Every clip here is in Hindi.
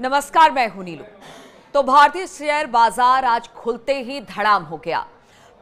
नमस्कार, मैं हूं नीलू। तो भारतीय शेयर बाजार आज खुलते ही धड़ाम हो गया।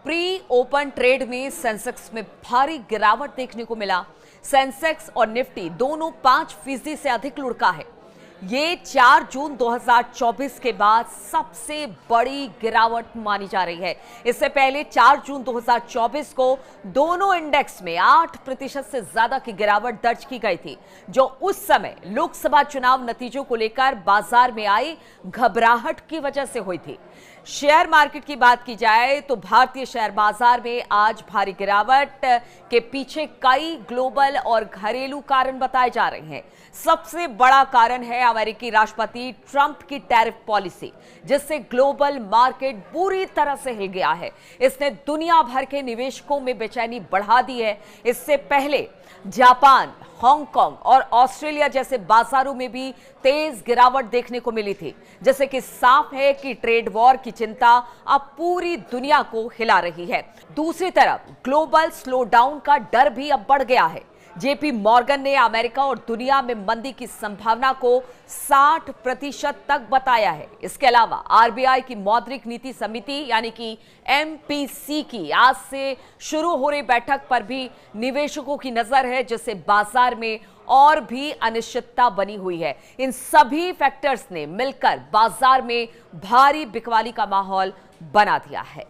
प्री ओपन ट्रेड में सेंसेक्स में भारी गिरावट देखने को मिला। सेंसेक्स और निफ्टी दोनों 5% से अधिक लुढ़का है। ये 4 जून 2024 के बाद सबसे बड़ी गिरावट मानी जा रही है। इससे पहले 4 जून 2024 को दोनों इंडेक्स में 8% से ज्यादा की गिरावट दर्ज की गई थी, जो उस समय लोकसभा चुनाव नतीजों को लेकर बाजार में आई घबराहट की वजह से हुई थी। शेयर मार्केट की बात की जाए तो भारतीय शेयर बाजार में आज भारी गिरावट के पीछे कई ग्लोबल और घरेलू कारण बताए जा रहे हैं। सबसे बड़ा कारण है अमेरिकी राष्ट्रपति ट्रंप की टैरिफ पॉलिसी, जिससे ग्लोबल मार्केट बुरी तरह से हिल गया है। इसने दुनिया भर के निवेशकों में बेचैनी बढ़ा दी है। इससे पहले जापान, हांगकांग और ऑस्ट्रेलिया जैसे बाजारों में भी तेज गिरावट देखने को मिली थी, जैसे कि साफ है कि ट्रेड वॉर की चिंता अब पूरी दुनिया को हिला रही है। दूसरी तरफ ग्लोबल स्लोडाउन का डर भी अब बढ़ गया है। जेपी मॉर्गन ने अमेरिका और दुनिया में मंदी की संभावना को 60% तक बताया है। इसके अलावा आरबीआई की मौद्रिक नीति समिति यानी कि एमपीसी की आज से शुरू हो रही बैठक पर भी निवेशकों की नजर है, जिससे बाजार में और भी अनिश्चितता बनी हुई है। इन सभी फैक्टर्स ने मिलकर बाजार में भारी बिकवाली का माहौल बना दिया है।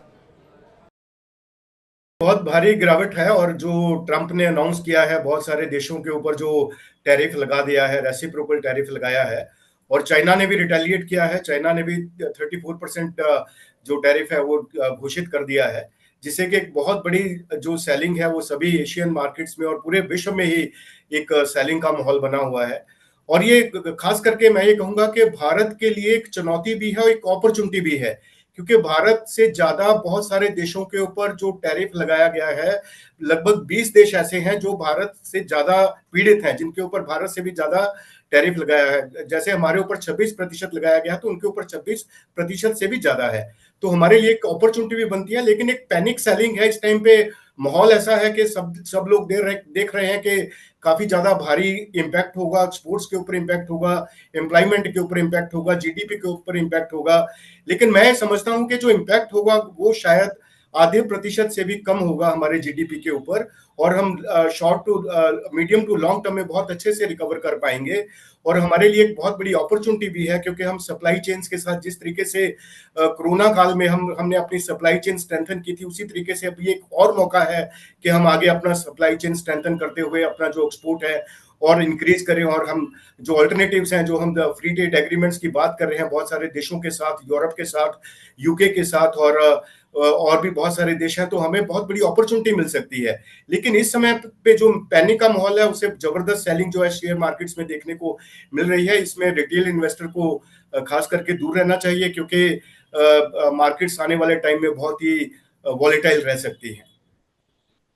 बहुत भारी गिरावट है और जो ट्रंप ने अनाउंस किया है बहुत सारे देशों के ऊपर जो टैरिफ लगा दिया है, रेसिप्रोकल टैरिफ लगाया है, और चाइना ने भी रिटेलिएट किया है। चाइना ने भी 34% जो टैरिफ है वो घोषित कर दिया है, जिससे कि एक बहुत बड़ी जो सेलिंग है वो सभी एशियन मार्केट्स में और पूरे विश्व में ही एक सेलिंग का माहौल बना हुआ है। और ये खास करके मैं ये कहूंगा कि भारत के लिए एक चुनौती भी है और एक अपॉर्चुनिटी भी है, क्योंकि भारत से ज्यादा बहुत सारे देशों के ऊपर जो टैरिफ लगाया गया है, लगभग 20 देश ऐसे हैं जो भारत से ज्यादा पीड़ित हैं, जिनके ऊपर भारत से भी ज्यादा टैरिफ लगाया है। जैसे हमारे ऊपर 26% लगाया गया तो उनके ऊपर 26% से भी ज्यादा है। तो हमारे लिए एक अपॉर्चुनिटी भी बनती है, लेकिन एक पैनिक सेलिंग है इस टाइम पे। माहौल ऐसा है कि सब लोग देख रहे हैं कि काफी ज्यादा भारी इंपैक्ट होगा, एक्सपोर्ट्स के ऊपर इंपैक्ट होगा, एम्प्लॉयमेंट के ऊपर इंपैक्ट होगा, जीडीपी के ऊपर इंपैक्ट होगा। लेकिन मैं समझता हूं कि जो इंपैक्ट होगा वो शायद आधे प्रतिशत से भी कम होगा हमारे जीडीपी के ऊपर, और हम short to medium to long term में बहुत अच्छे से रिकवर कर पाएंगे। और हमारे लिए एक बहुत बड़ी अपॉर्चुनिटी भी है, क्योंकि हम सप्लाई चेन्स के साथ जिस तरीके से कोरोना काल में हमने अपनी सप्लाई चेन स्ट्रेंथन की थी, उसी तरीके से अभी एक और मौका है कि हम आगे अपना सप्लाई चेन स्ट्रेंथन करते हुए अपना जो एक्सपोर्ट है और इंक्रीज करें। और हम जो अल्टरनेटिव्स हैं, जो हम फ्री ट्रेड एग्रीमेंट्स की बात कर रहे हैं बहुत सारे देशों के साथ, यूरोप के साथ, यूके के साथ, और भी बहुत सारे देश हैं, तो हमें बहुत बड़ी अपॉर्चुनिटी मिल सकती है। लेकिन इस समय पे जो पैनिक का माहौल है, उससे जबरदस्त सेलिंग जो है शेयर मार्केट्स में देखने को मिल रही है। इसमें रिटेल इन्वेस्टर को खास करके दूर रहना चाहिए, क्योंकि मार्केट्स आने वाले टाइम में बहुत ही वॉलेटाइल रह सकती है।